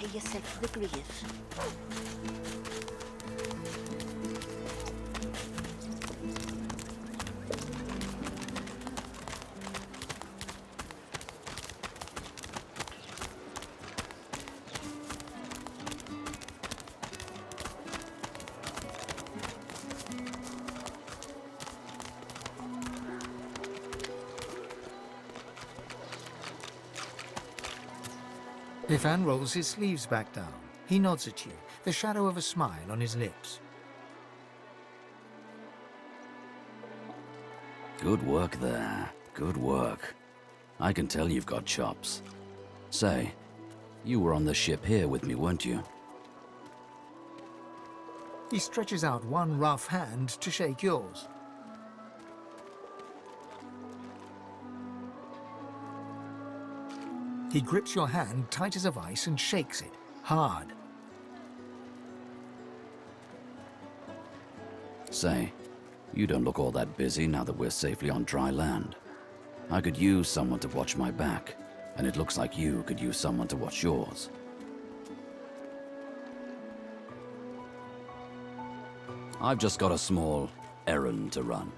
pay yourself for the grave. Ifan rolls his sleeves back down. He nods at you, the shadow of a smile on his lips. Good work there. Good work. I can tell you've got chops. Say, you were on the ship here with me, weren't you? He stretches out one rough hand to shake yours. He grips your hand tight as a vice and shakes it, hard. Say, you don't look all that busy now that we're safely on dry land. I could use someone to watch my back, and it looks like you could use someone to watch yours. I've just got a small errand to run,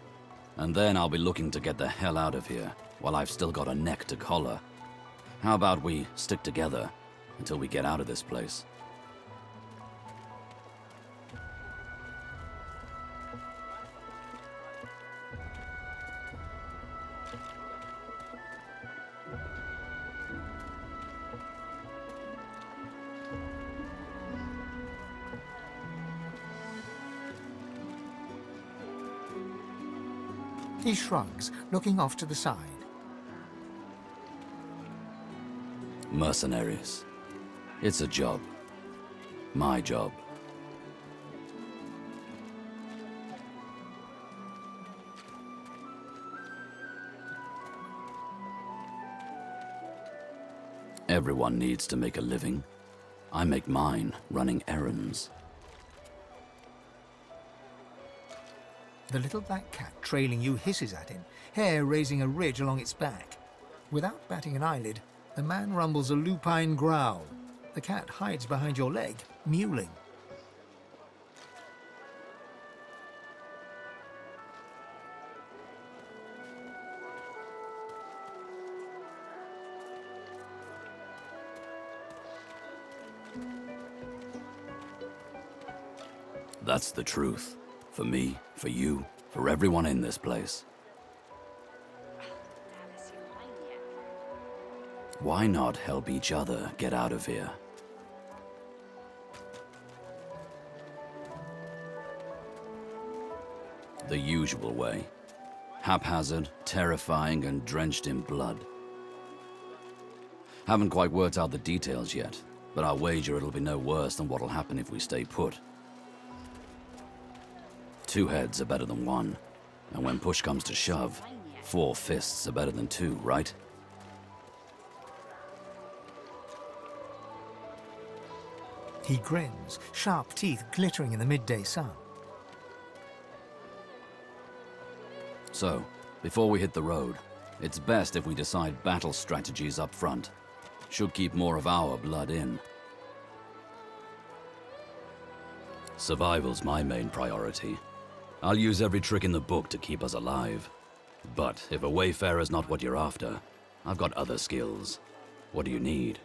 and then I'll be looking to get the hell out of here while I've still got a neck to collar. How about we stick together until we get out of this place? He shrugs, looking off to the side. Mercenaries. It's a job. My job. Everyone needs to make a living. I make mine running errands. The little black cat trailing you hisses at him, hair raising a ridge along its back. Without batting an eyelid, the man rumbles a lupine growl. The cat hides behind your leg, mewling. That's the truth. For me, for you, for everyone in this place. Why not help each other get out of here? The usual way. Haphazard, terrifying, and drenched in blood. Haven't quite worked out the details yet, but I'll wager it'll be no worse than what'll happen if we stay put. 2 heads are better than 1, and when push comes to shove, 4 fists are better than 2, right? He grins, sharp teeth glittering in the midday sun. So, before we hit the road, it's best if we decide battle strategies up front. Should keep more of our blood in. Survival's my main priority. I'll use every trick in the book to keep us alive. But if a wayfarer's not what you're after, I've got other skills. What do you need?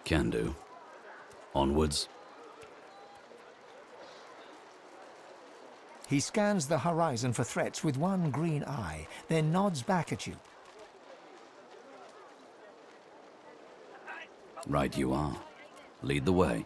Can do. Onwards. He scans the horizon for threats with one green eye, then nods back at you. Right you are. Lead the way.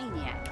maniac.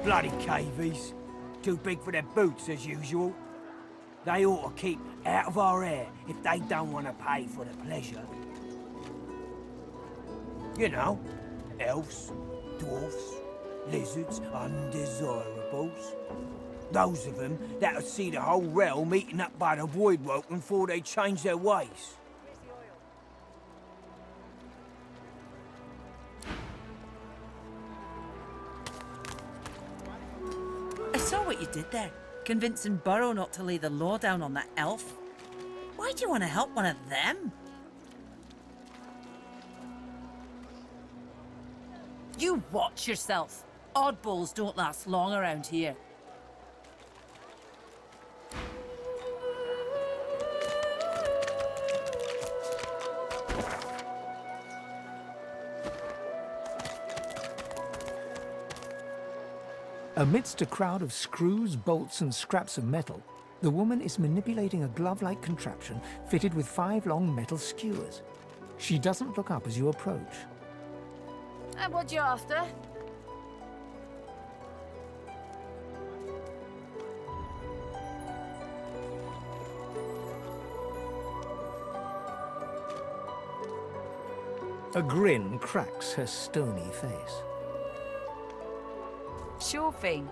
Bloody cavies. Too big for their boots, as usual. They ought to keep out of our hair if they don't want to pay for the pleasure. You know, elves, dwarfs, lizards, undesirables. Those of them that'll see the whole realm eaten up by the void woken before they change their ways. I saw what you did there, convincing Burrow not to lay the law down on that elf. Why do you want to help one of them? You watch yourself. Oddballs don't last long around here. Amidst a crowd of screws, bolts, and scraps of metal, the woman is manipulating a glove-like contraption fitted with 5 long metal skewers. She doesn't look up as you approach. And what you after? A grin cracks her stony face. Sure thing.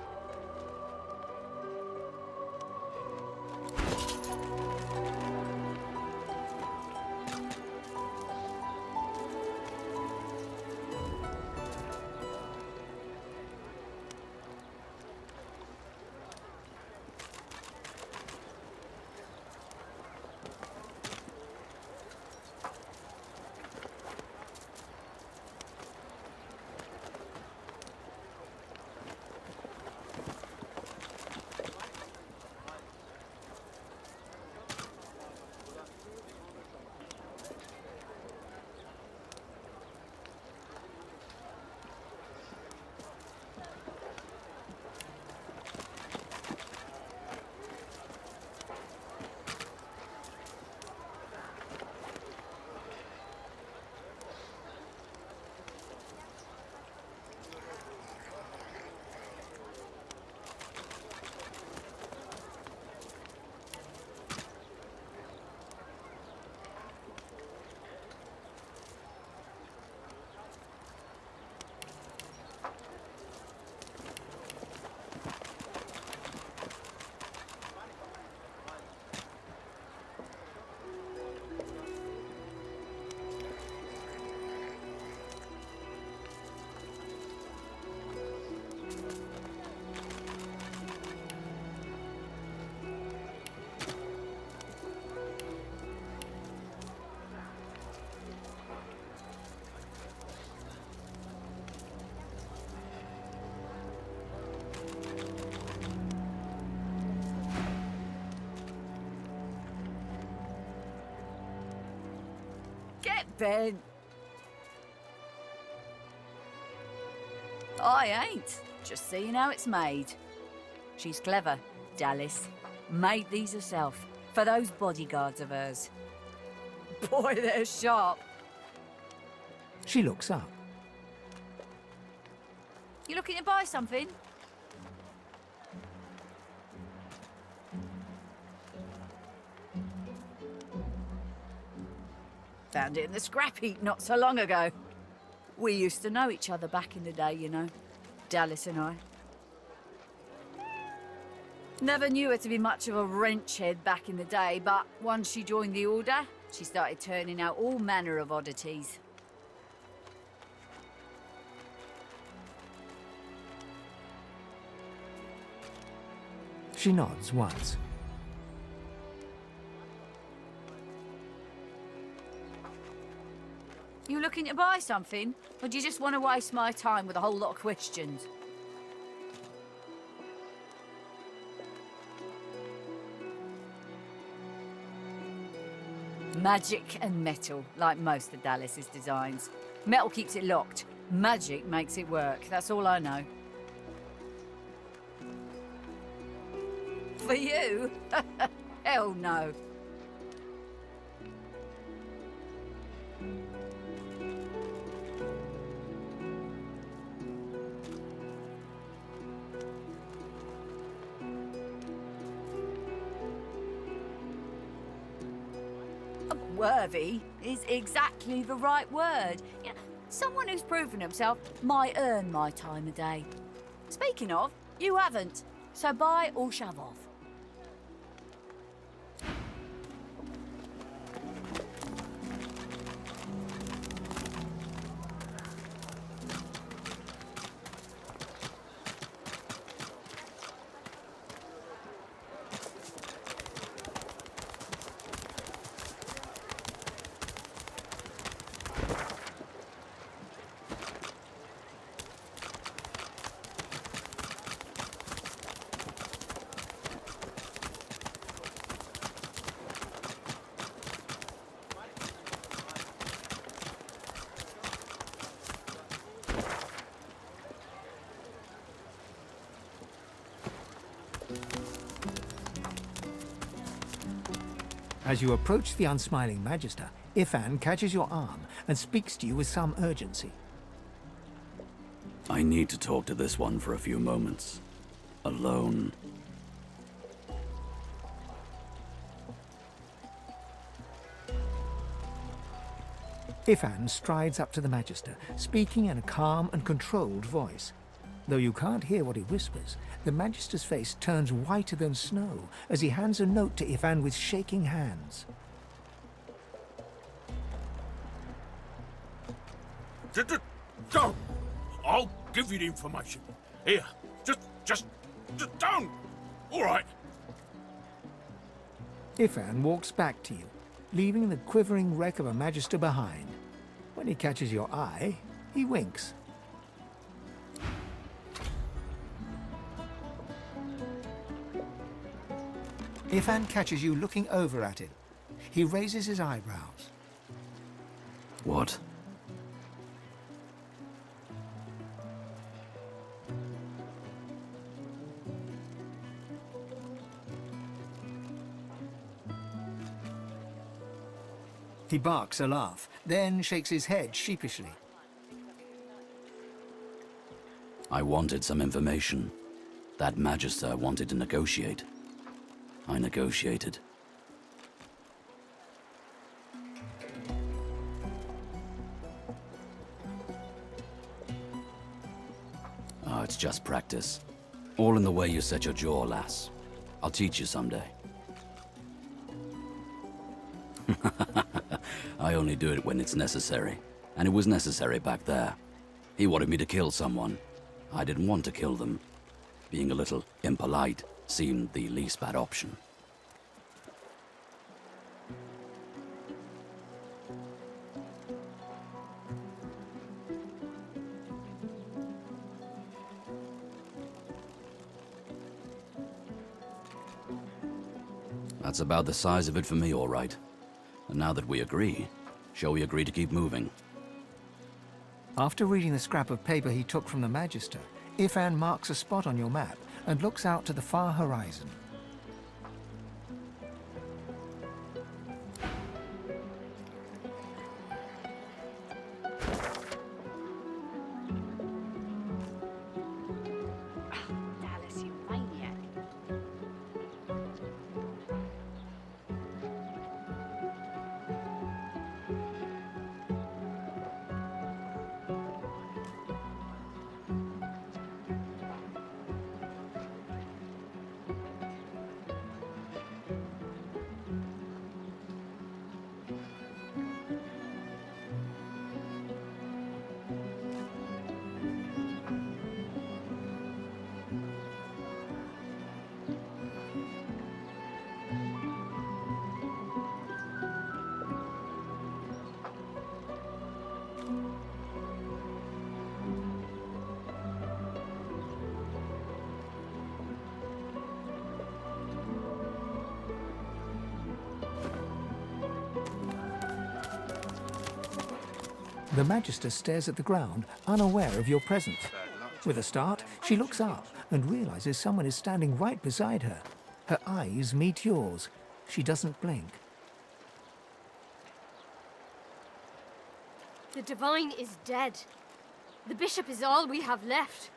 Get bent. I ain't. Just seeing how it's made. She's clever, Dallas. Made these herself, for those bodyguards of hers. Boy, they're sharp. She looks up. You looking to buy something? Found it in the scrap heap not so long ago. We used to know each other back in the day, you know. Dallas and I. Never knew her to be much of a wrench head back in the day, but once she joined the Order, she started turning out all manner of oddities. She nods once. You looking to buy something? Or do you just want to waste my time with a whole lot of questions? Magic and metal, like most of Dallas's designs. Metal keeps it locked. Magic makes it work. That's all I know. For you? Hell no. Worthy is exactly the right word. You know, someone who's proven himself might earn my time of day. Speaking of, you haven't. So buy or shove off. As you approach the unsmiling Magister, Ifan catches your arm and speaks to you with some urgency. I need to talk to this one for a few moments. Alone. Ifan strides up to the Magister, speaking in a calm and controlled voice. Though you can't hear what he whispers, the Magister's face turns whiter than snow as he hands a note to Ifan with shaking hands. Don't! I'll give you the information. Here, just don't! All right. Ifan walks back to you, leaving the quivering wreck of a Magister behind. When he catches your eye, he winks. Ifan catches you looking over at him. He raises his eyebrows. What? He barks a laugh, then shakes his head sheepishly. I wanted some information. That Magister wanted to negotiate. I negotiated. Oh, it's just practice. All in the way you set your jaw, lass. I'll teach you someday. I only do it when it's necessary. And it was necessary back there. He wanted me to kill someone. I didn't want to kill them. Being a little impolite seemed the least bad option. That's about the size of it for me, all right. And now that we agree, shall we agree to keep moving? After reading the scrap of paper he took from the Magister, Ifan marks a spot on your map and looks out to the far horizon. Dallas, you maniac. The Magister stares at the ground, unaware of your presence. With a start, she looks up and realizes someone is standing right beside her. Her eyes meet yours. She doesn't blink. The Divine is dead. The Bishop is all we have left.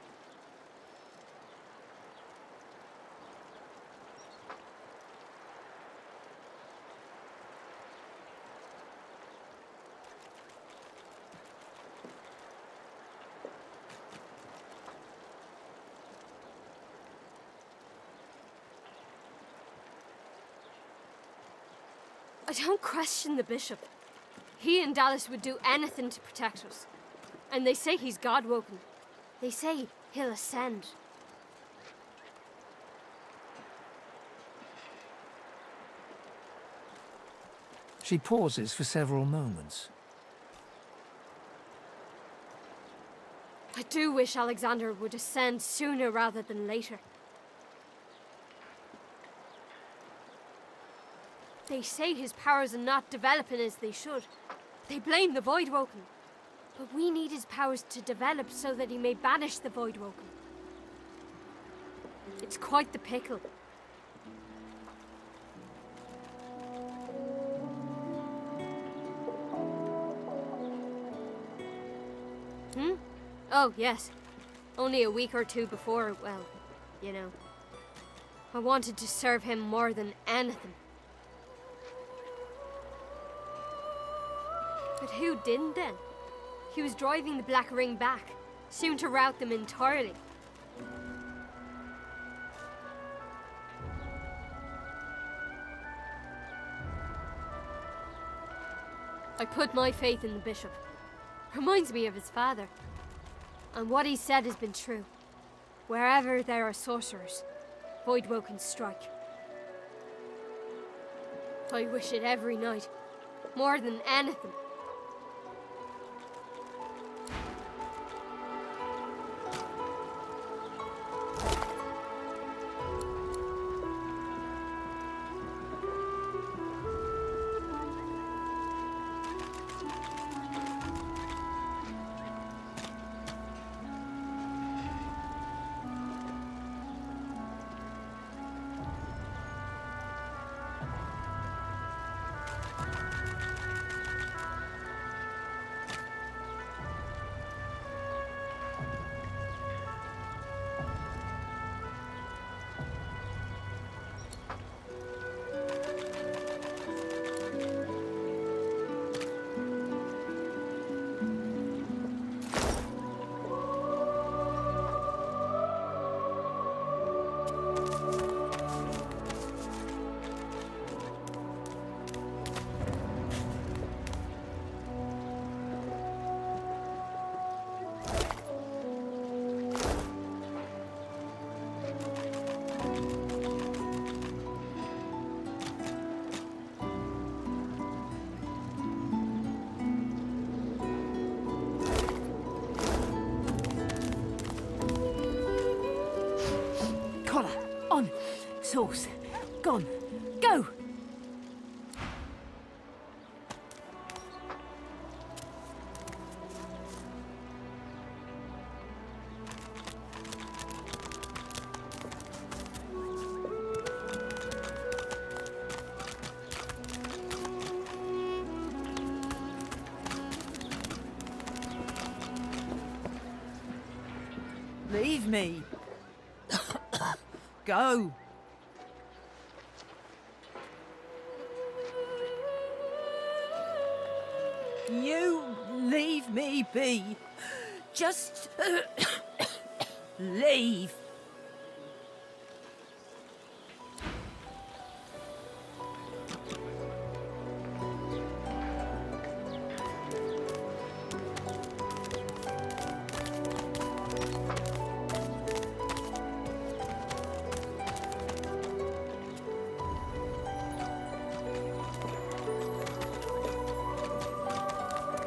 I don't question the Bishop. He and Dallas would do anything to protect us. And they say he's God-woken. They say he'll ascend. She pauses for several moments. I do wish Alexander would ascend sooner rather than later. They say his powers are not developing as they should. They blame the Voidwoken. But we need his powers to develop so that he may banish the Voidwoken. It's quite the pickle. Oh, yes. Only a week or two before, well, you know. I wanted to serve him more than anything. But who didn't then? He was driving the Black Ring back, soon to rout them entirely. I put my faith in the Bishop. Reminds me of his father. And what he said has been true. Wherever there are sorcerers, Voidwoken strike. I wish it every night, more than anything. Sauce. Gone. Go! Leave me. Go. You leave me be. Just leave.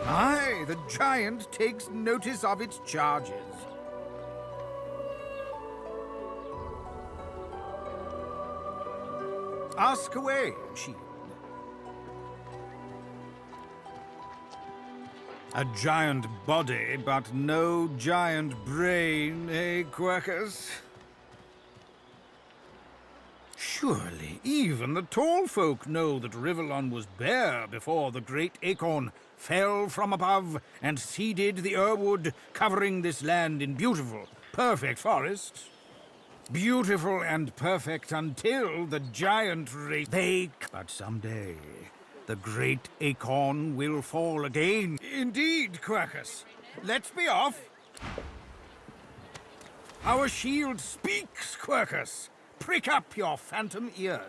Aye, the giant takes notice of its charges. Ask away, Shield. A giant body, but no giant brain, eh, Quercus? Surely even the tall folk know that Rivellon was bare before the great acorn fell from above and seeded the Irwood, covering this land in beautiful, perfect forests. Beautiful and perfect until the giant race. But someday, the great acorn will fall again. Indeed, Quercus. Let's be off. Our shield speaks, Quercus. Prick up your phantom ears.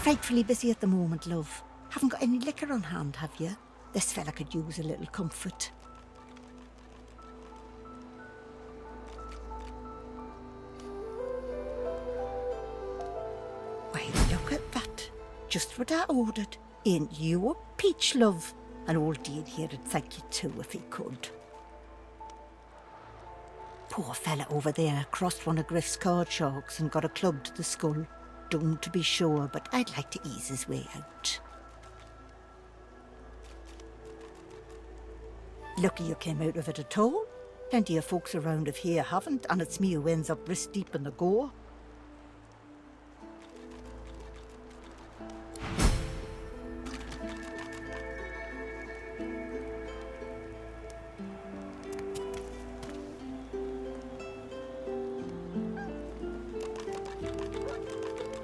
Frightfully busy at the moment, love. Haven't got any liquor on hand, have you? This fella could use a little comfort. Why, look at that. Just what I ordered. Ain't you a peach, love? And old Dean here'd thank you too if he could. Poor fella over there crossed one of Griff's card sharks and got a club to the skull. Doomed to be sure, but I'd like to ease his way out. Lucky you came out of it at all. Plenty of folks around of here haven't, and it's me who ends up wrist deep in the gore.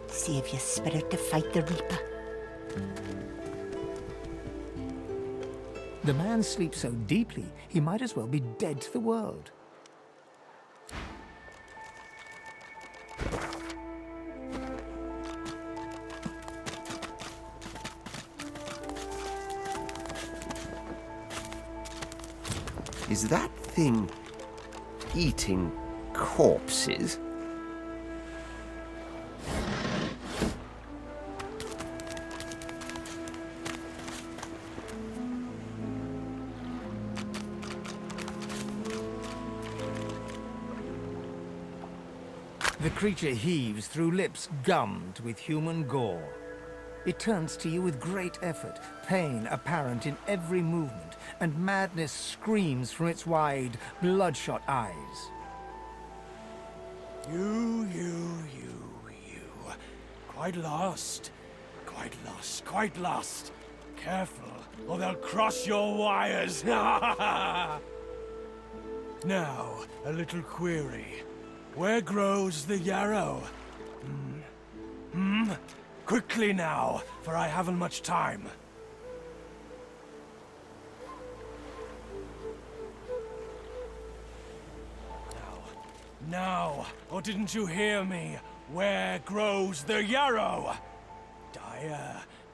Save your spirit to fight the Reaper. The man sleeps so deeply, he might as well be dead to the world. Is that thing eating corpses? The creature heaves through lips gummed with human gore. It turns to you with great effort, pain apparent in every movement, and madness screams from its wide, bloodshot eyes. You. Quite lost. Quite lost. Careful, or they'll cross your wires. Now, a little query. Where grows the yarrow? Quickly now, for I haven't much time. Now, or didn't you hear me? Where grows the yarrow?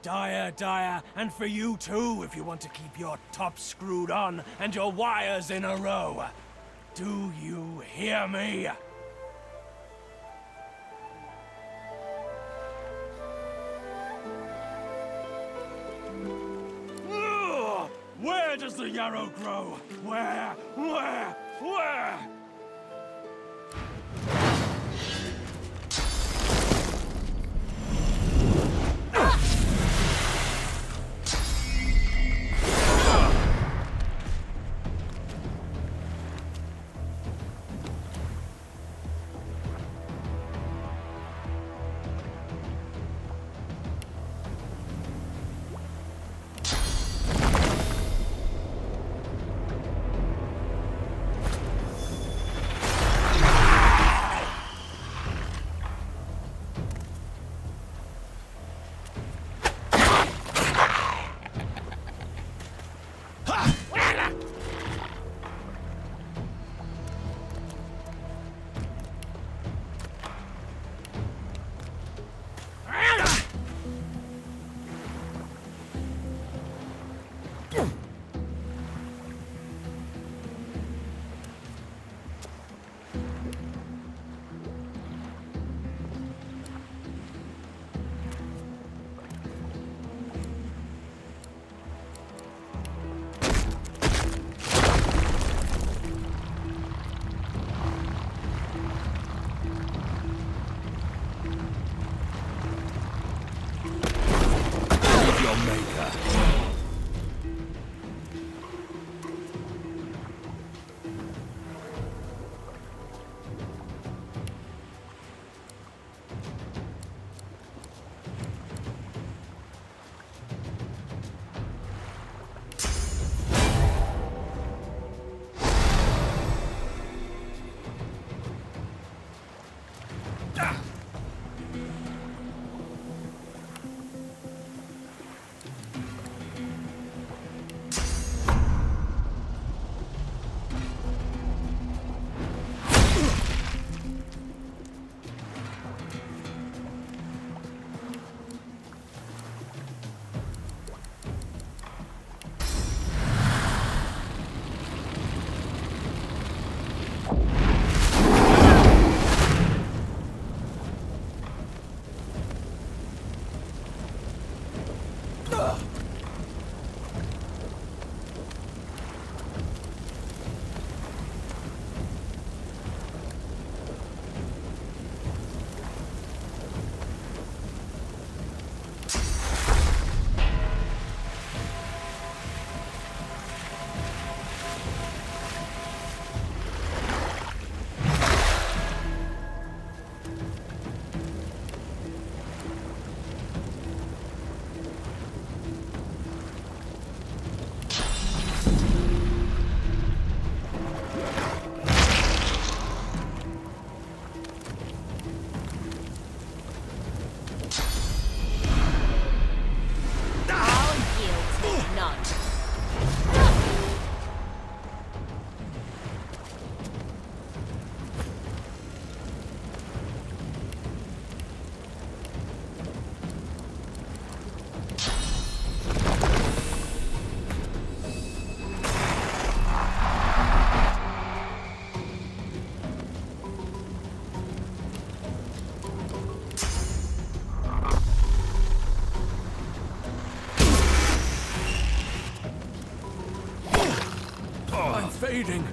Dire, and for you too, if you want to keep your top screwed on and your wires in a row. Do you hear me? Where does the yarrow grow? Where? I'm fading.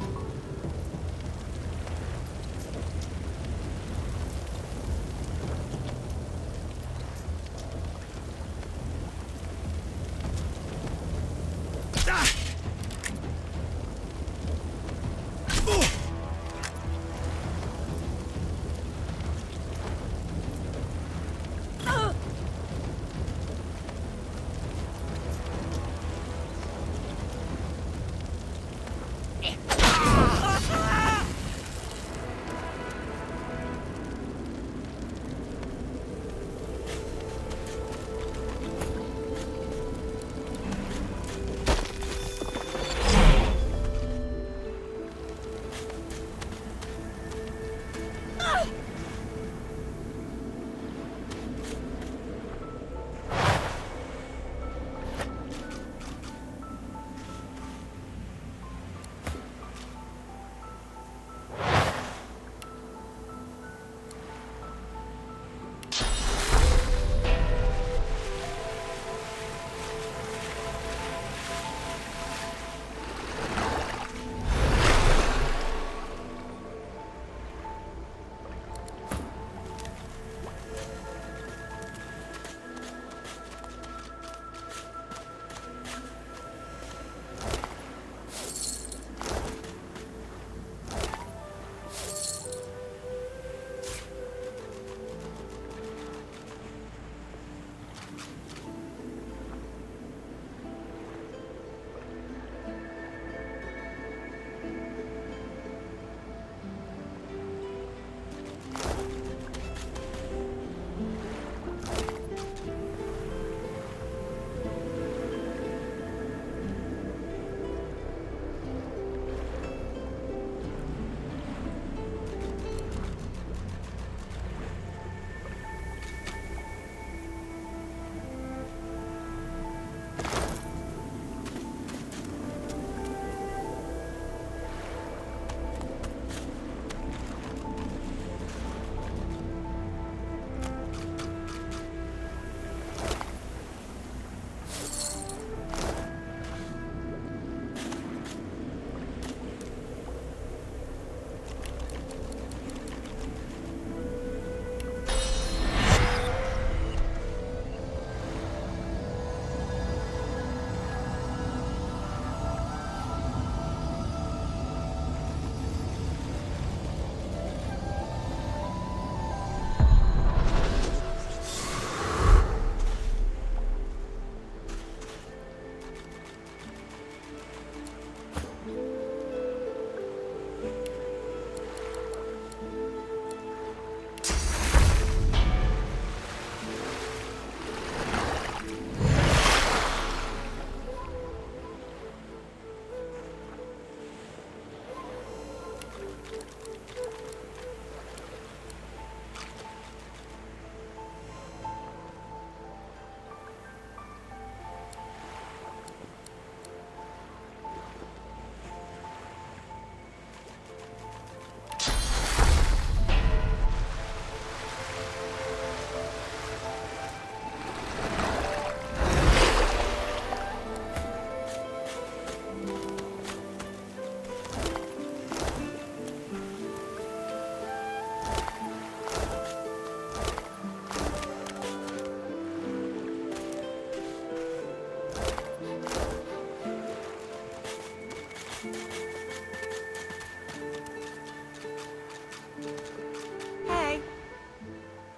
Hey.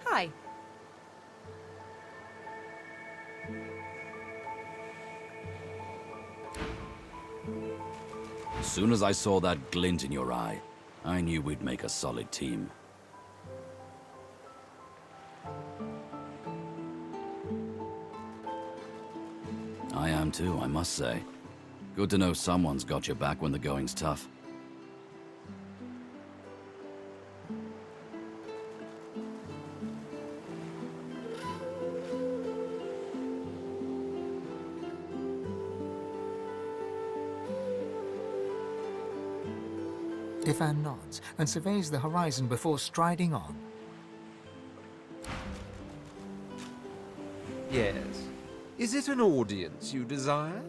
Hi. As soon as I saw that glint in your eye, I knew we'd make a solid team. I am too, I must say. Good to know someone's got your back when the going's tough. Defan nods and surveys the horizon before striding on. Yes. Is it an audience you desire?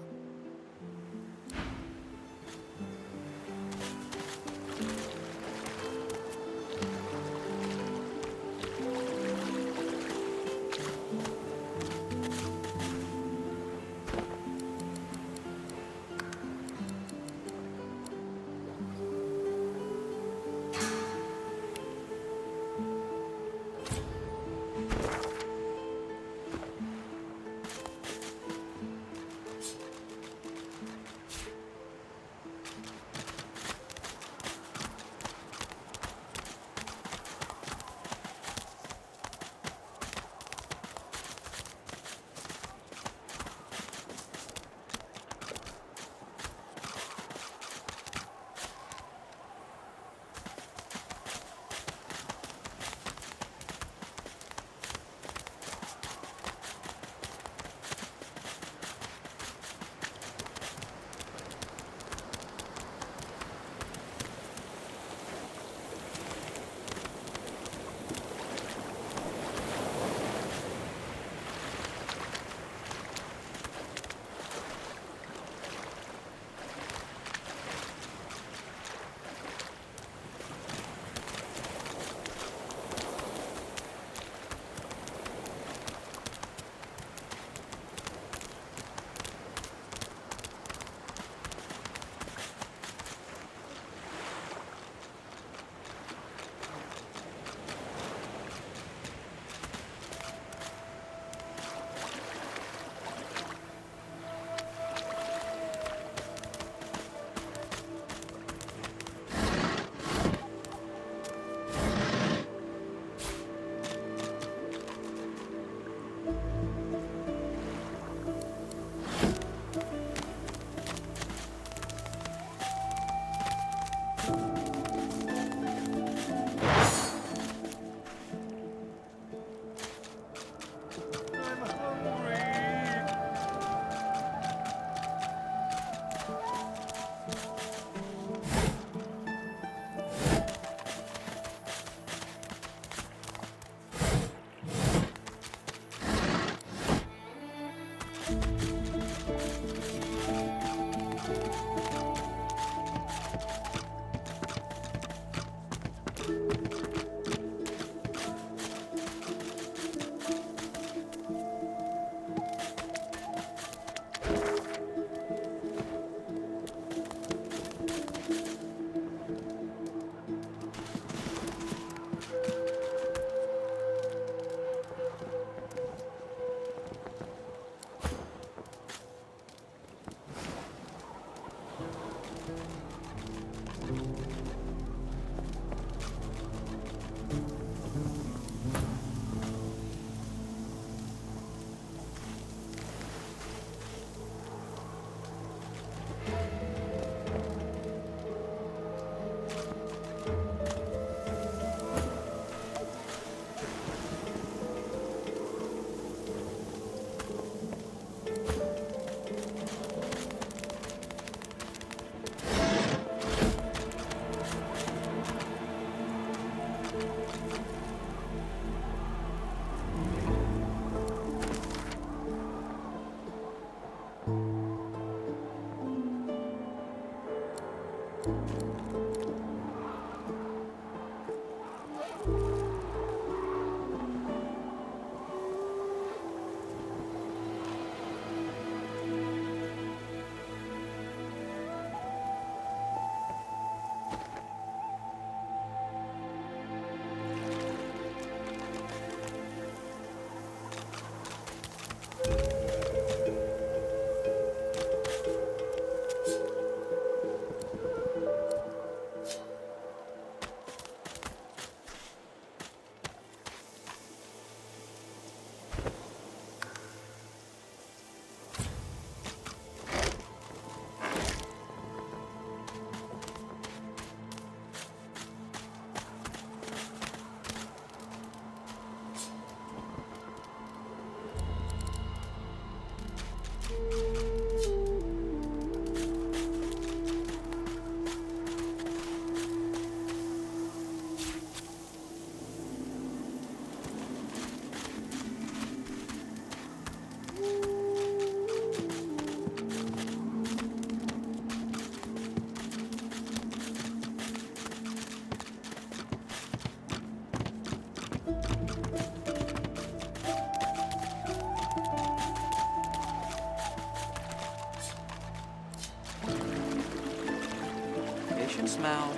Patience, Mal.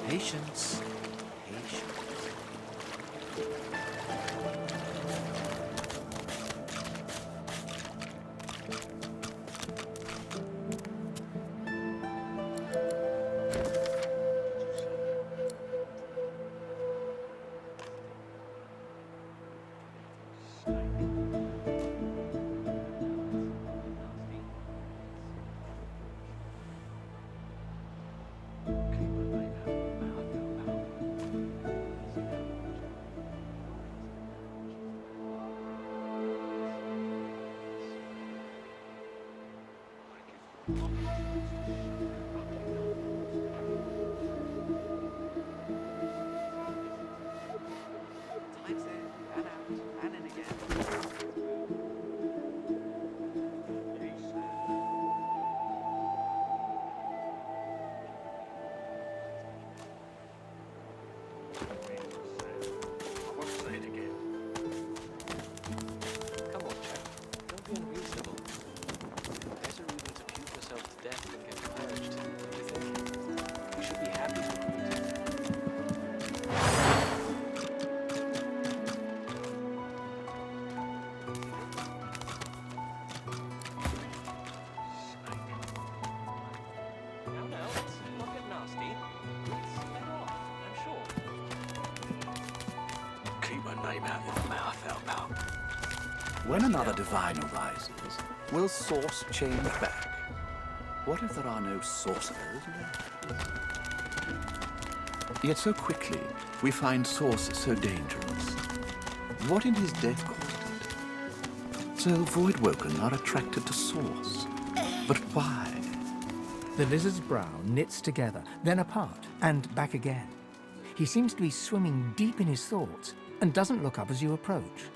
Patience. Patience. Time's in, and out, and in again. Come on, chap. Don't be unreasonable. Better really to puke yourself to death than get purged. Don't you think? You should be happy to agree to. Now, let's not get nasty. Let's get off, I'm sure. Keep my name out your mouth, Elbow. When another divine arises, will Source change back? What if there are no sorcerers left? Yet so quickly, we find Source so dangerous. What in his death caused it? So Voidwoken are attracted to Source. But why? The lizard's brow knits together, then apart, and back again. He seems to be swimming deep in his thoughts and doesn't look up as you approach.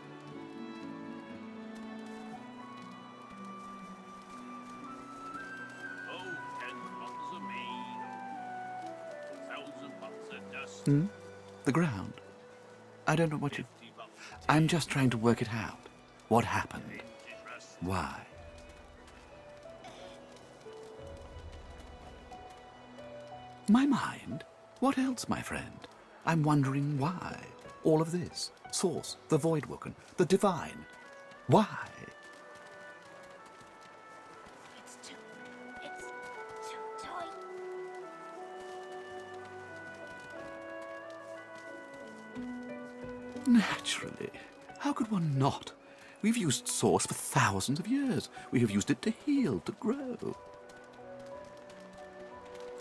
The ground. I don't know what you... I'm just trying to work it out. What happened? Why? My mind? What else, my friend? I'm wondering why. All of this. Source, the Voidwoken, the Divine. Why? It's too tight. Naturally. How could one not? We've used Source for thousands of years. We have used it to heal, to grow.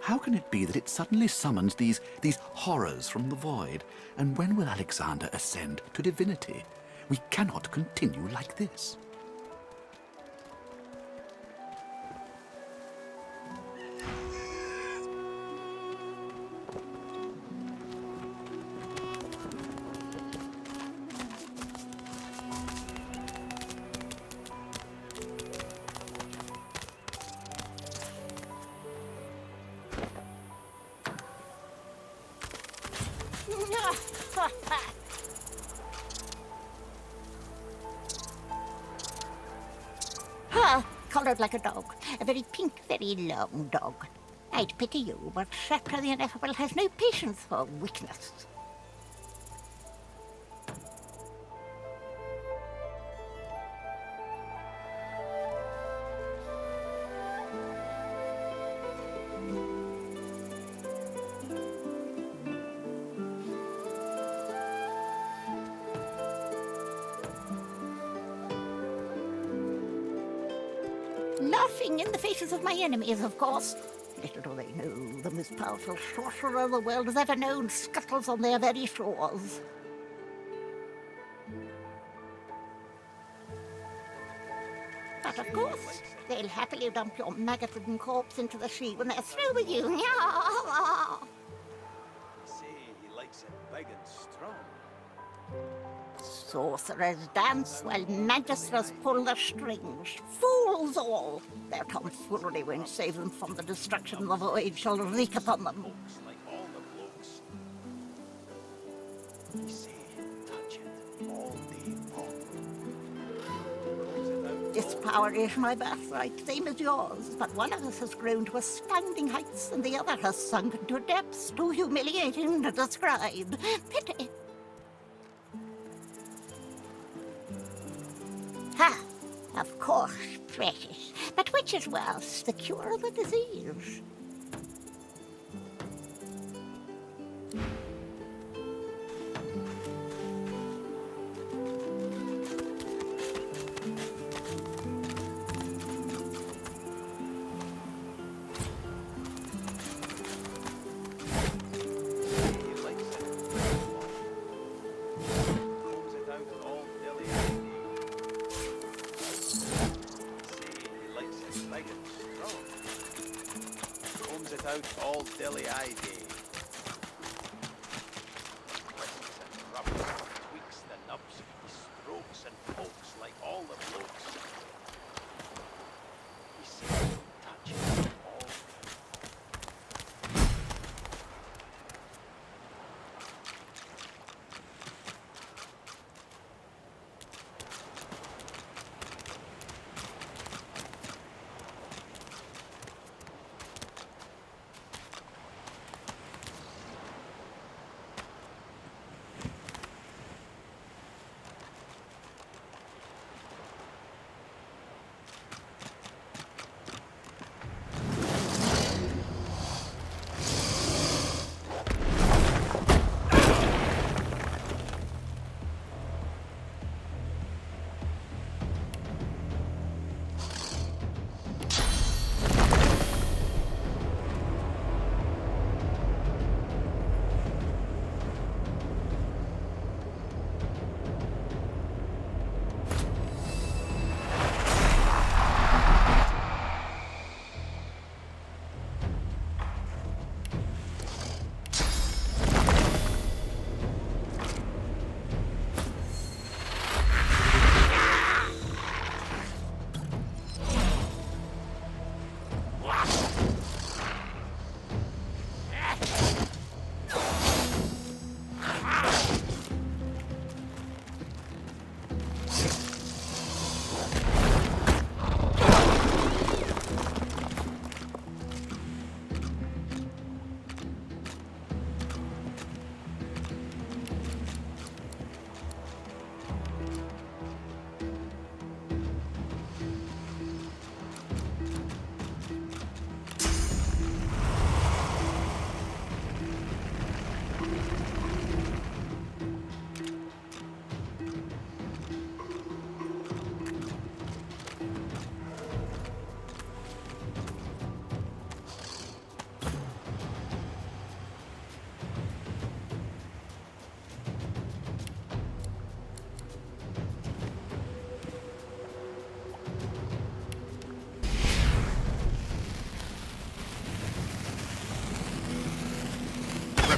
How can it be that it suddenly summons these horrors from the void? And when will Alexander ascend to divinity? We cannot continue like this. Coloured like a dog. A very pink, very long dog. I'd pity you, but Shaka the Ineffable has no patience for weakness. Laughing in the faces of my enemies, of course. Little do they know, the most powerful sorcerer the world has ever known scuttles on their very shores. But of course, they'll happily dump your maggot-ridden corpse into the sea when they're through with you. See, he likes it big and strong. Sorcerers dance while magisters pull the strings. Fools all! Their tomfoolery won't save them from the destruction the void shall wreak upon them. Looks like all the blokes. You see, touch it. This power is my birthright, same as yours, but one of us has grown to astounding heights and the other has sunk to depths too humiliating to describe. Pity. Ha! Of course, precious. But which is worse, the cure or the disease? Out all dilly-eyed. Twists and rubs, tweaks the nubs, he strokes and pokes like all the blokes. He seems to touch it all.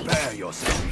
Prepare yourself.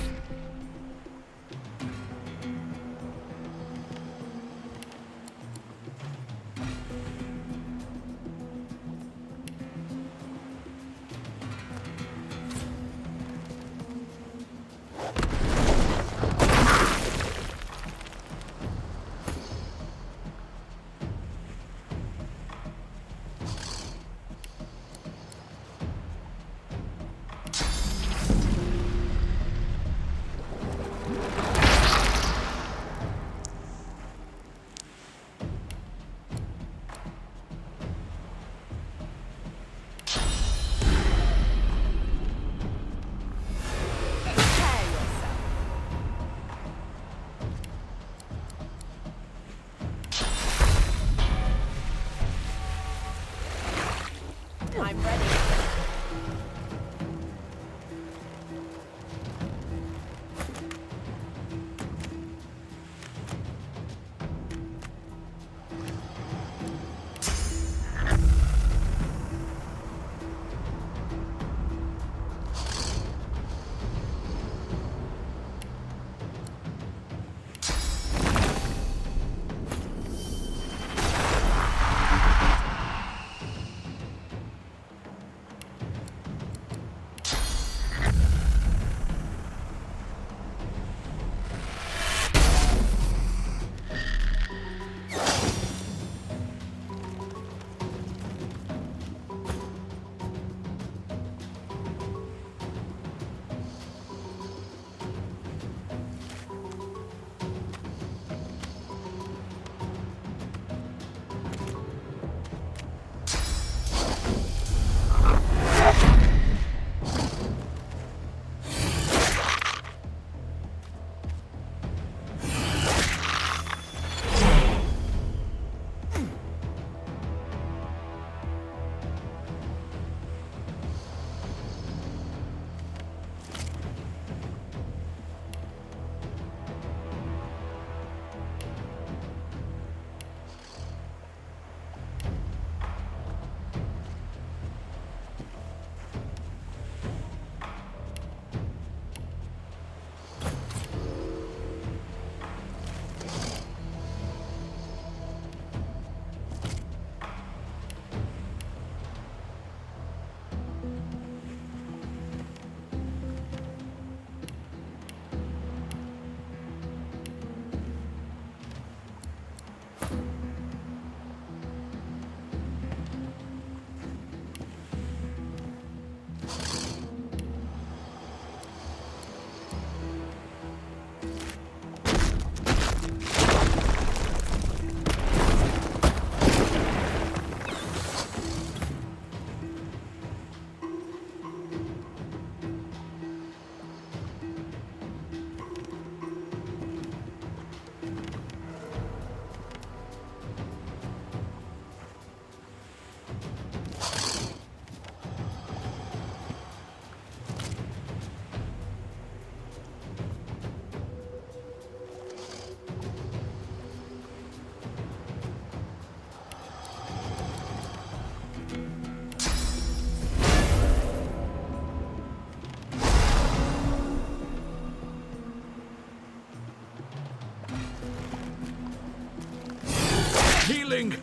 Healing!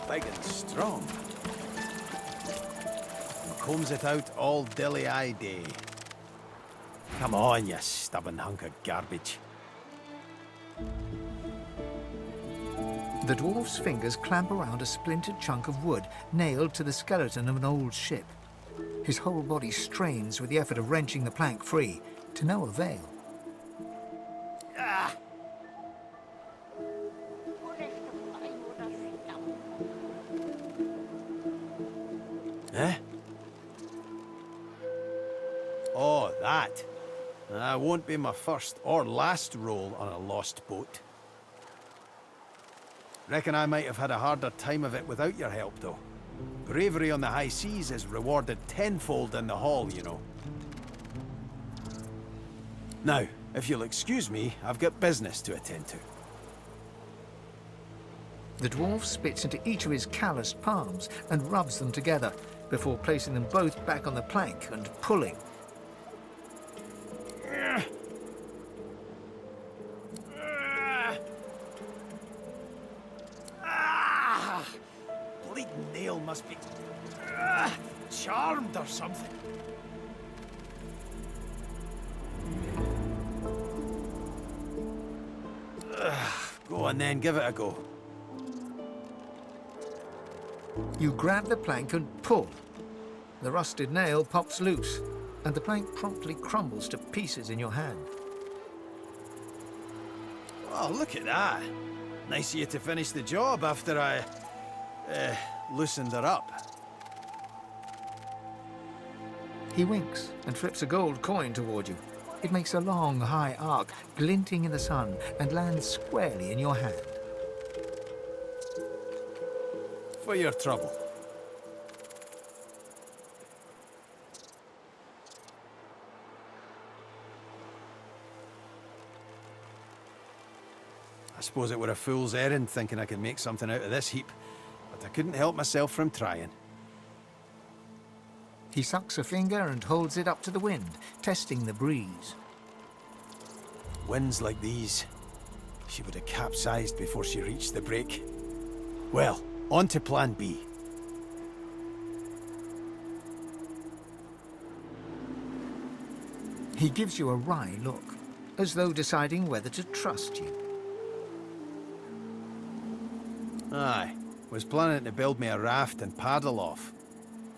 Big and strong. Combs it out all dilly-eye day. Come on, you stubborn hunk of garbage. The dwarf's fingers clamp around a splintered chunk of wood nailed to the skeleton of an old ship. His whole body strains with the effort of wrenching the plank free, to no avail. Eh? Oh, that. That won't be my first or last roll on a lost boat. Reckon I might have had a harder time of it without your help, though. Bravery on the high seas is rewarded tenfold in the hall, you know. Now, if you'll excuse me, I've got business to attend to. The dwarf spits into each of his calloused palms and rubs them together before placing them both back on the plank and pulling. Bleeding nail must be charmed or something. Go on then, give it a go. You grab the plank and pull. The rusted nail pops loose, and the plank promptly crumbles to pieces in your hand. Oh, look at that. Nice of you to finish the job after I... loosened her up. He winks and flips a gold coin toward you. It makes a long, high arc, glinting in the sun, and lands squarely in your hand. For your trouble. I suppose it were a fool's errand thinking I could make something out of this heap, but I couldn't help myself from trying. He sucks a finger and holds it up to the wind, testing the breeze. Winds like these, she would have capsized before she reached the break. Well, on to plan B. He gives you a wry look, as though deciding whether to trust you. Aye, was planning to build me a raft and paddle off.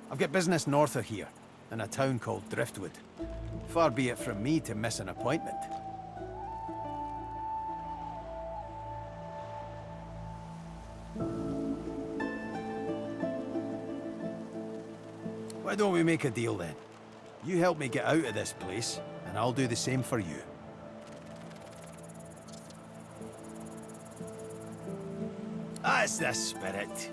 I've got business north of here, in a town called Driftwood. Far be it from me to miss an appointment. Why don't we make a deal then? You help me get out of this place, and I'll do the same for you. That's the spirit.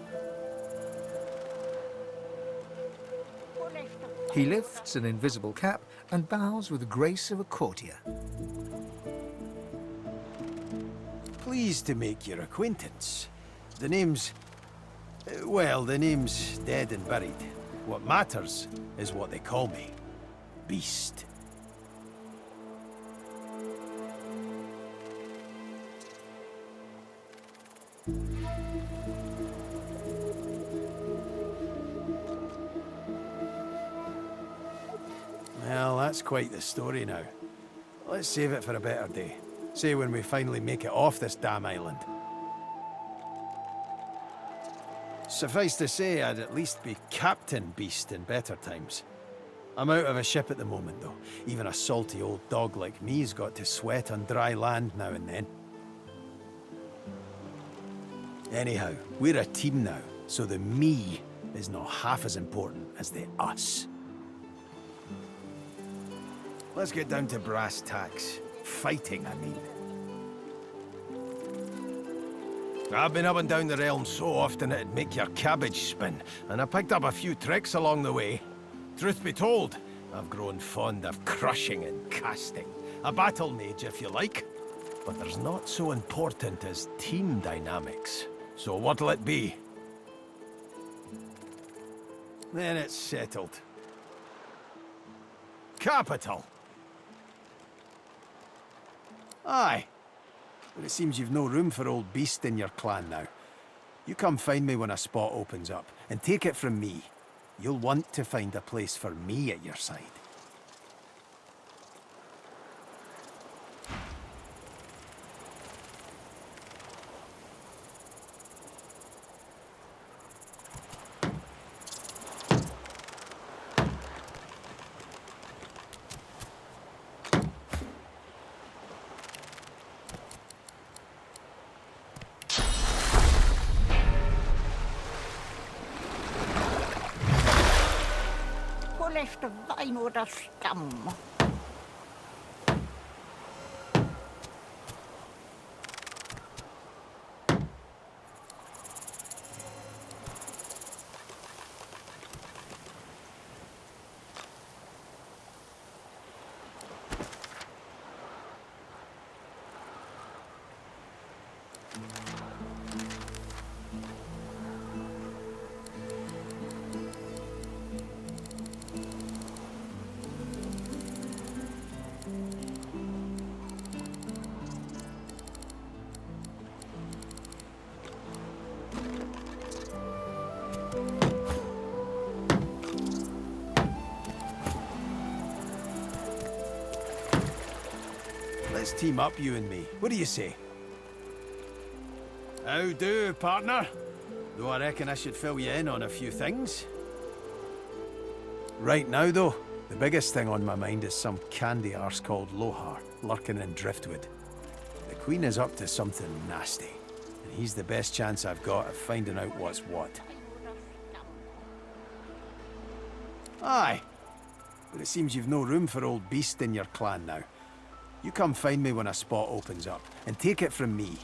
He lifts an invisible cap and bows with the grace of a courtier. Pleased to make your acquaintance. The name's... well, the name's dead and buried. What matters is what they call me. Beast. Well, that's quite the story now. Let's save it for a better day. Say when we finally make it off this damn island. Suffice to say, I'd at least be Captain Beast in better times. I'm out of a ship at the moment, though. Even a salty old dog like me's got to sweat on dry land now and then. Anyhow, we're a team now, so the me is not half as important as the us. Let's get down to brass tacks. Fighting, I mean. I've been up and down the realm so often it'd make your cabbage spin, and I picked up a few tricks along the way. Truth be told, I've grown fond of crushing and casting. A battle mage, if you like. But there's not so important as team dynamics. So what'll it be? Then it's settled. Capital! Aye. But it seems you've no room for old Beast in your clan now. You come find me when a spot opens up, and take it from me. You'll want to find a place for me at your side. Efter Weinoder Stamm. Let's team up, you and me. What do you say? How do, partner? Though I reckon I should fill you in on a few things. Right now, though, the biggest thing on my mind is some candy arse called Lohar, lurking in Driftwood. The Queen is up to something nasty, and He's the best chance I've got of finding out what's what. Aye. But it seems you've no room for old beast in your clan now. You come find me when a spot opens up, and take it from me.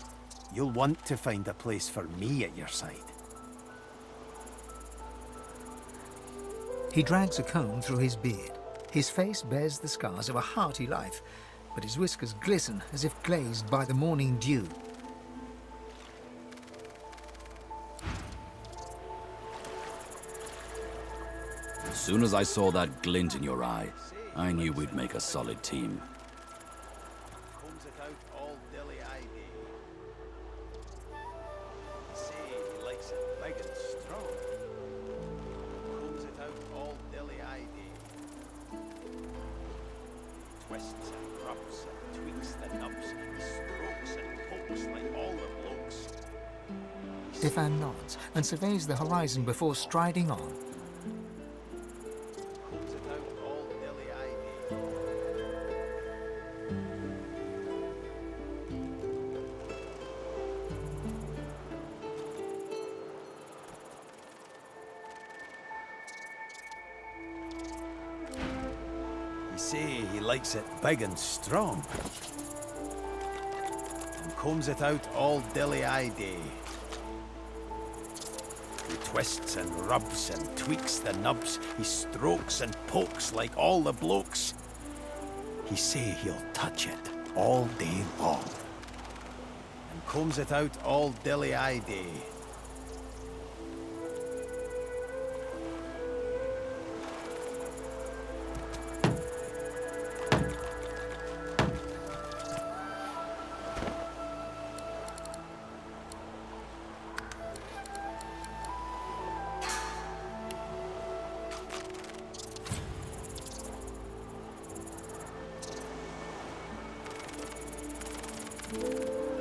You'll want to find a place for me at your side. He drags a comb through his beard. His face bears the scars of a hearty life, but his whiskers glisten as if glazed by the morning dew. As soon as I saw that glint in your eye, I knew we'd make a solid team. Combs it out all dilly-eyed. Say he likes it big and strong. Combs it out all dilly-eyed. Twists and rubs and tweaks the nubs. He strokes and pokes like all the blokes. Stefan nods and surveys the horizon before striding on. Combs it out all dilly-eyed. You say he likes it big and strong. And combs it out all dilly-eyed. He twists and rubs and tweaks the nubs. He strokes and pokes like all the blokes. He say he'll touch it all day long. And combs it out all dilly-eyed.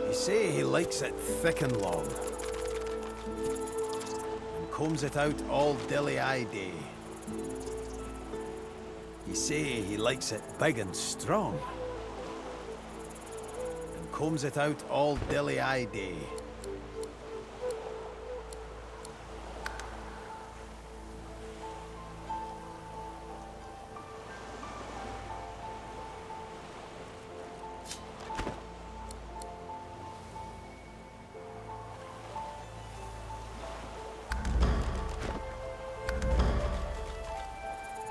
He say he likes it thick and long. And combs it out all dilly-eyed. He say he likes it big and strong. And combs it out all dilly-eyed.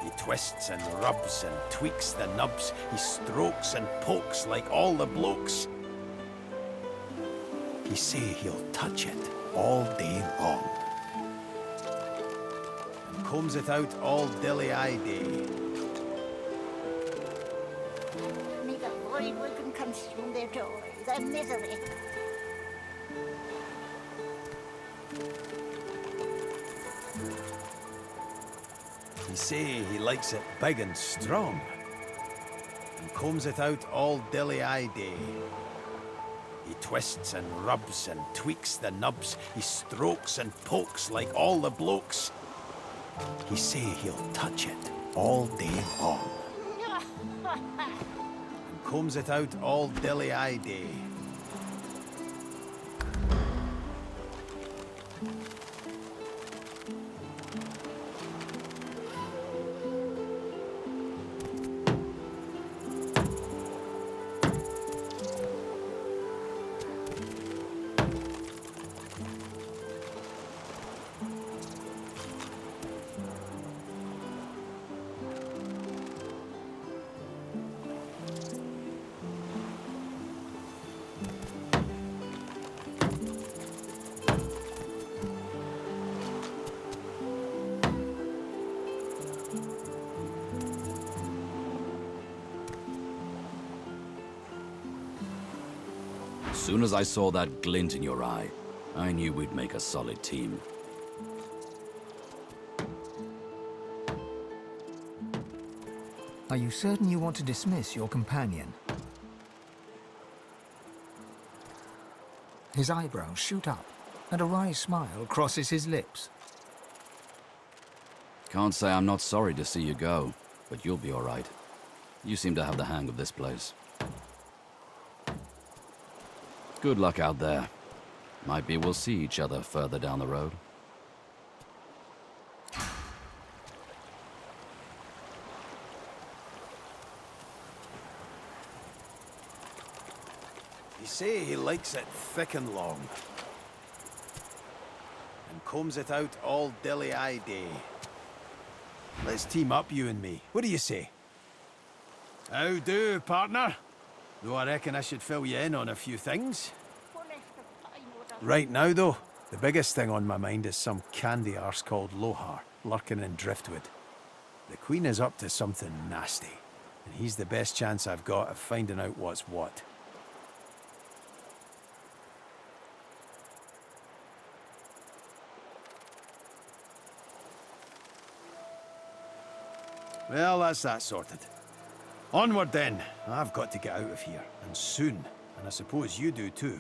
He twists and rubs and tweaks the nubs. He strokes and pokes like all the blokes. He say he'll touch it all day long. And combs it out all dilly-eyed. May the void-woken consume their joy, their misery. He say he likes it big and strong. And combs it out all dilly-eyed. He twists and rubs and tweaks the nubs. He strokes and pokes like all the blokes. He say he'll touch it all day long. And combs it out all dilly-eyed. As soon as I saw that glint in your eye, I knew we'd make a solid team. Are you certain you want to dismiss your companion? His eyebrows shoot up, and a wry smile crosses his lips. Can't say I'm not sorry to see you go, but you'll be all right. You seem to have the hang of this place. Good luck out there. Might be we'll see each other further down the road. You say he likes it thick and long. And combs it out all dilly-eye day. Let's team up, you and me. What do you say? How do, partner? Though I reckon I should fill you in on a few things. Right now, though, the biggest thing on my mind is some candy arse called Lohar, lurking in Driftwood. The Queen is up to something nasty, and he's the best chance I've got of finding out what's what. Well, that's that sorted. Onward then. I've got to get out of here, and soon. And I suppose you do too.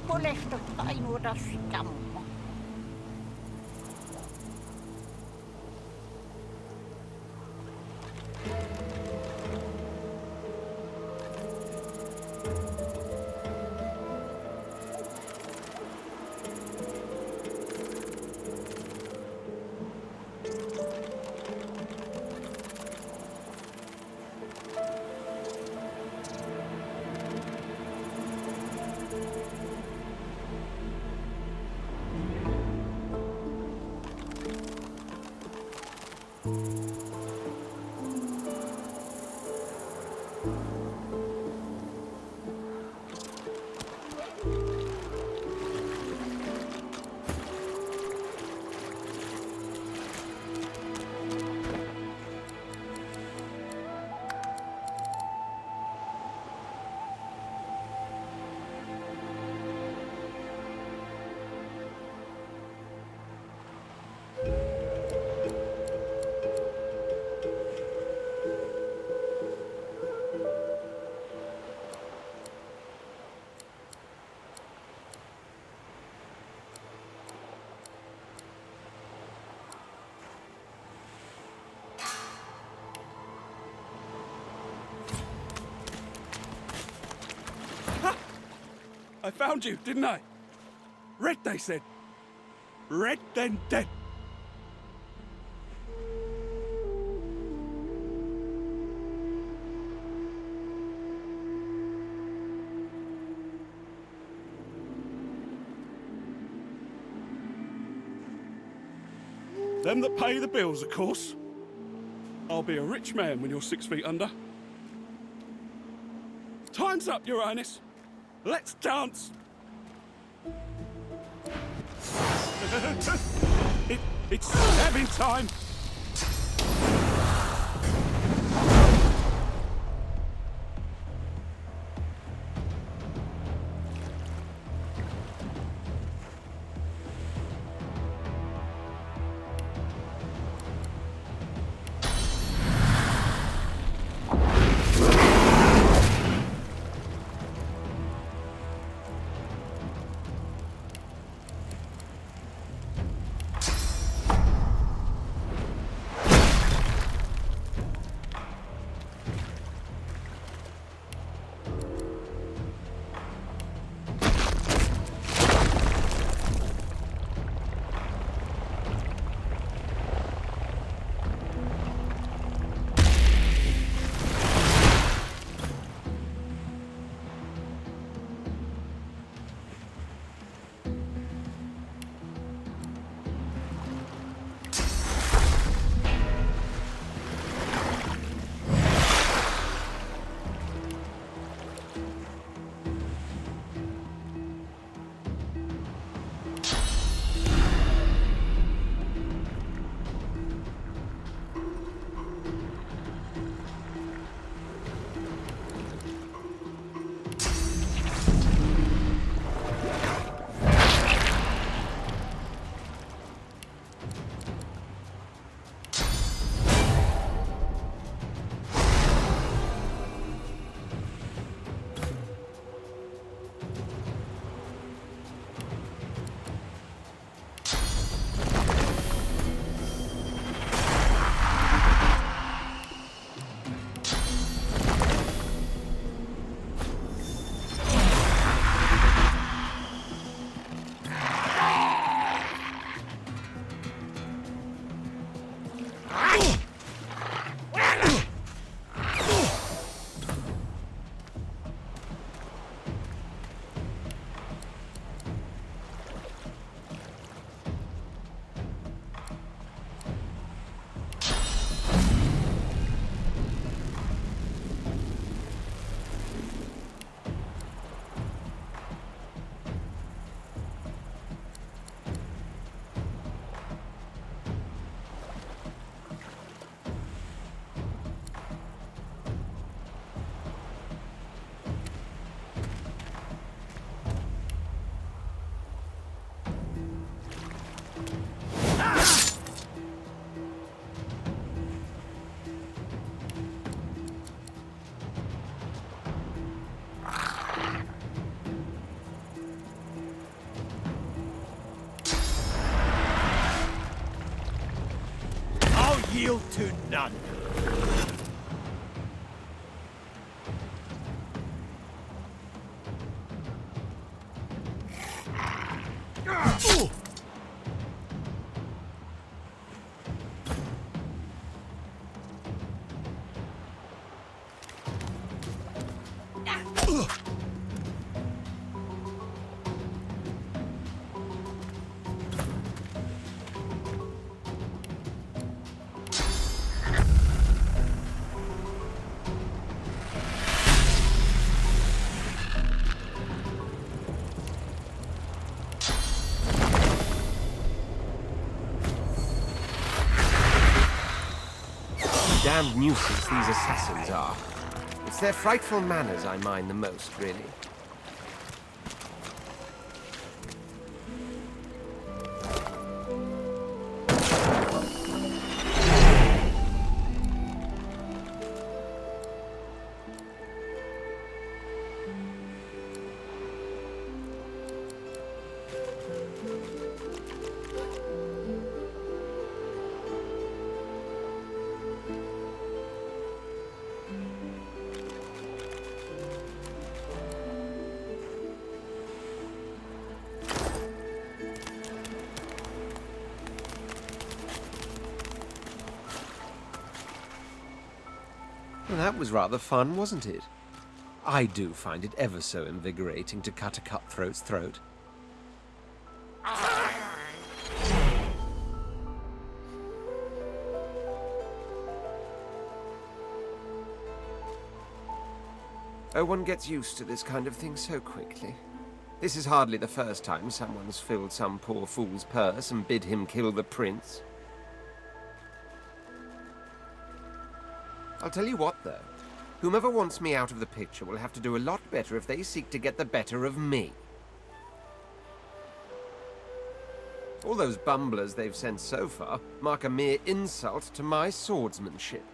Kuulesta tainuuda stamma. I found you, didn't I? Red, they said. Red, then dead. Them that pay the bills, of course. I'll be a rich man when you're 6 feet under. Time's up, Your Highness. Let's dance! It's stabbing time! yield to none. Damned nuisance these assassins are. It's their frightful manners I mind the most, really. Well, that was rather fun, wasn't it? I do find it ever so invigorating to cut a cutthroat's throat. Oh, one gets used to this kind of thing so quickly. This is hardly the first time someone's filled some poor fool's purse and bid him kill the prince. I'll tell you what, though. Whomever wants me out of the picture will have to do a lot better if they seek to get the better of me. All those bumblers they've sent so far mark a mere insult to my swordsmanship.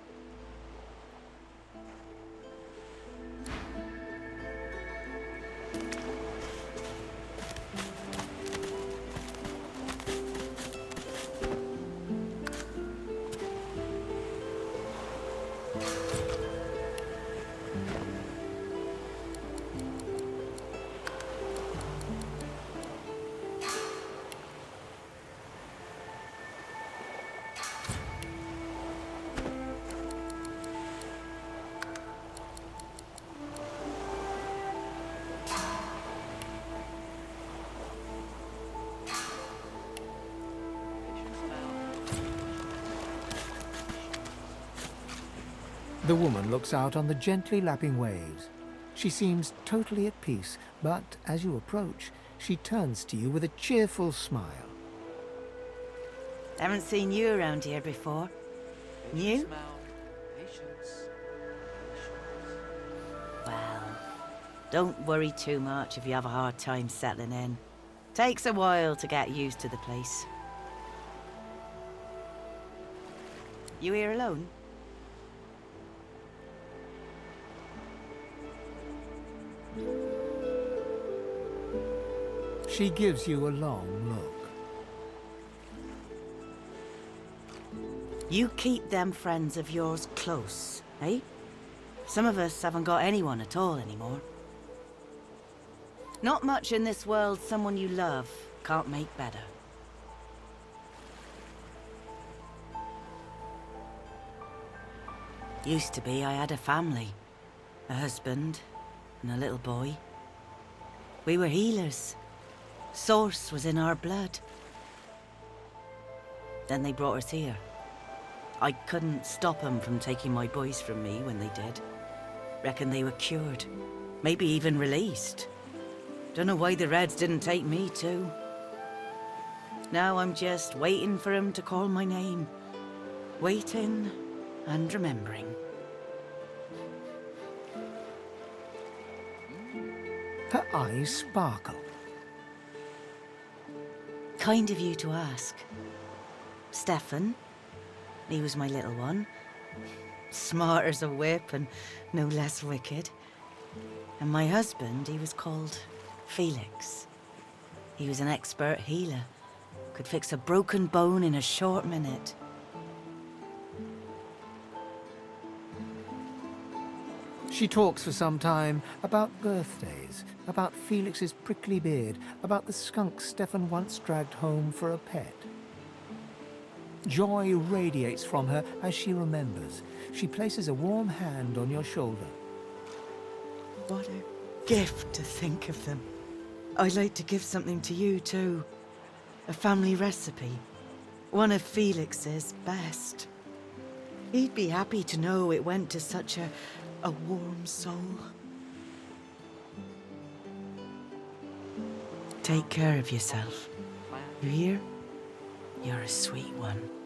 The woman looks out on the gently lapping waves. She seems totally at peace, but as you approach, she turns to you with a cheerful smile. Haven't seen you around here before. New? Well, don't worry too much if you have a hard time settling in. Takes a while to get used to the place. You here alone? She gives you a long look. You keep them friends of yours close, eh? Some of us haven't got anyone at all anymore. Not much in this world someone you love can't make better. Used to be I had a family, a husband and a little boy. We were healers. Source was in our blood. Then they brought us here. I couldn't stop them from taking my boys from me when they did. Reckon they were cured. Maybe even released. Don't know why the Reds didn't take me too. Now I'm just waiting for him to call my name. Waiting and remembering. Her eyes sparkle. Kind of you to ask. Stefan, he was my little one. Smart as a whip and no less wicked. And my husband, he was called Felix. He was an expert healer. Could fix a broken bone in a short minute. She talks for some time about birthdays, about Felix's prickly beard, about the skunk Stefan once dragged home for a pet. Joy radiates from her as she remembers. She places a warm hand on your shoulder. What a gift to think of them. I'd like to give something to you too. A family recipe. One of Felix's best. He'd be happy to know it went to such a warm soul. Take care of yourself. You hear? You're a sweet one.